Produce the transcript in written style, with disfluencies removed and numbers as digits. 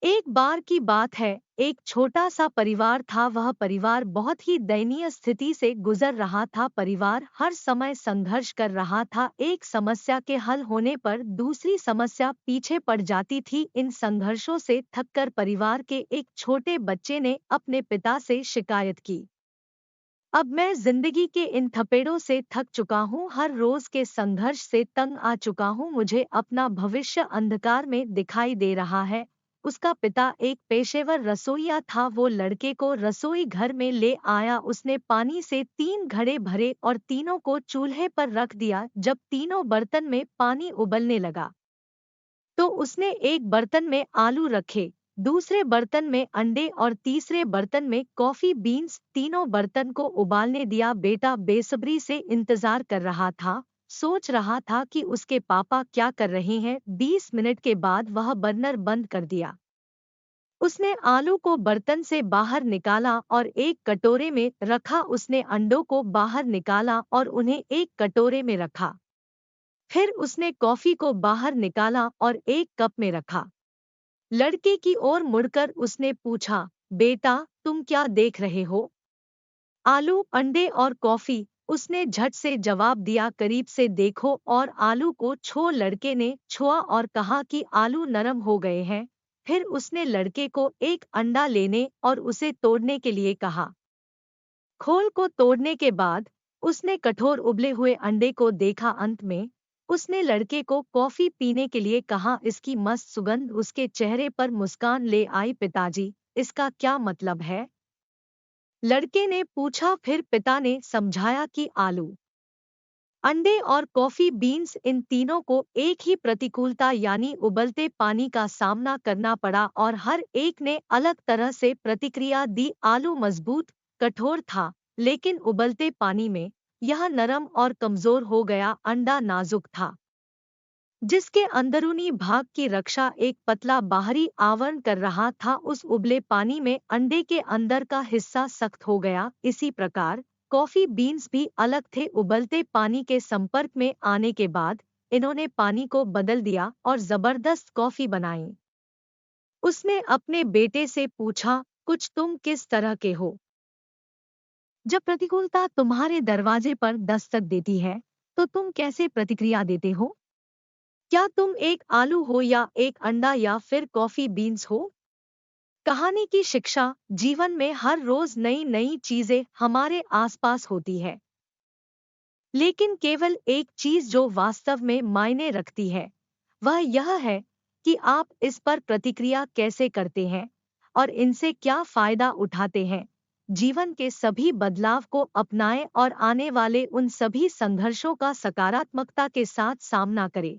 एक बार की बात है, एक छोटा सा परिवार था। वह परिवार बहुत ही दयनीय स्थिति से गुजर रहा था। परिवार हर समय संघर्ष कर रहा था। एक समस्या के हल होने पर दूसरी समस्या पीछे पड़ जाती थी। इन संघर्षों से थककर परिवार के एक छोटे बच्चे ने अपने पिता से शिकायत की। अब मैं जिंदगी के इन थपेड़ों से थक चुका हूँ, हर रोज के संघर्ष से तंग आ चुका हूँ, मुझे अपना भविष्य अंधकार में दिखाई दे रहा है। उसका पिता एक पेशेवर रसोइया था। वो लड़के को रसोई घर में ले आया। उसने पानी से 3 घड़े भरे और तीनों को चूल्हे पर रख दिया। जब तीनों बर्तन में पानी उबलने लगा तो उसने एक बर्तन में आलू रखे, दूसरे बर्तन में अंडे और तीसरे बर्तन में कॉफी बीन्स। तीनों बर्तन को उबालने दिया। बेटा बेसब्री से इंतजार कर रहा था, सोच रहा था कि उसके पापा क्या कर रहे हैं। 20 मिनट के बाद वह बर्नर बंद कर दिया। उसने आलू को बर्तन से बाहर निकाला और एक कटोरे में रखा। उसने अंडों को बाहर निकाला और उन्हें एक कटोरे में रखा। फिर उसने कॉफी को बाहर निकाला और एक कप में रखा। लड़के की ओर मुड़कर उसने पूछा, बेटा तुम क्या देख रहे हो? आलू, अंडे और कॉफी, उसने झट से जवाब दिया। करीब से देखो और आलू को छुओ। लड़के ने छुआ और कहा कि आलू नरम हो गए हैं। फिर उसने लड़के को एक अंडा लेने और उसे तोड़ने के लिए कहा। खोल को तोड़ने के बाद उसने कठोर उबले हुए अंडे को देखा। अंत में उसने लड़के को कॉफी पीने के लिए कहा। इसकी मस्त सुगंध उसके चेहरे पर मुस्कान ले आई। पिताजी, इसका क्या मतलब है? लड़के ने पूछा। फिर पिता ने समझाया कि आलू, अंडे और कॉफी बीन्स, इन तीनों को एक ही प्रतिकूलता यानी उबलते पानी का सामना करना पड़ा और हर एक ने अलग तरह से प्रतिक्रिया दी। आलू मजबूत, कठोर था, लेकिन उबलते पानी में यह नरम और कमजोर हो गया। अंडा नाजुक था, जिसके अंदरूनी भाग की रक्षा एक पतला बाहरी आवरण कर रहा था। उस उबले पानी में अंडे के अंदर का हिस्सा सख्त हो गया। इसी प्रकार कॉफी बीन्स भी अलग थे। उबलते पानी के संपर्क में आने के बाद इन्होंने पानी को बदल दिया और जबरदस्त कॉफी बनाई। उसने अपने बेटे से पूछा, कुछ तुम किस तरह के हो? जब प्रतिकूलता तुम्हारे दरवाजे पर दस्तक देती है तो तुम कैसे प्रतिक्रिया देते हो? क्या तुम एक आलू हो या एक अंडा या फिर कॉफी बीन्स हो? कहानी की शिक्षा, जीवन में हर रोज नई नई चीजें हमारे आसपास होती है, लेकिन केवल एक चीज जो वास्तव में मायने रखती है वह यह है कि आप इस पर प्रतिक्रिया कैसे करते हैं और इनसे क्या फायदा उठाते हैं। जीवन के सभी बदलाव को अपनाएं और आने वाले उन सभी संघर्षों का सकारात्मकता के साथ सामना करें।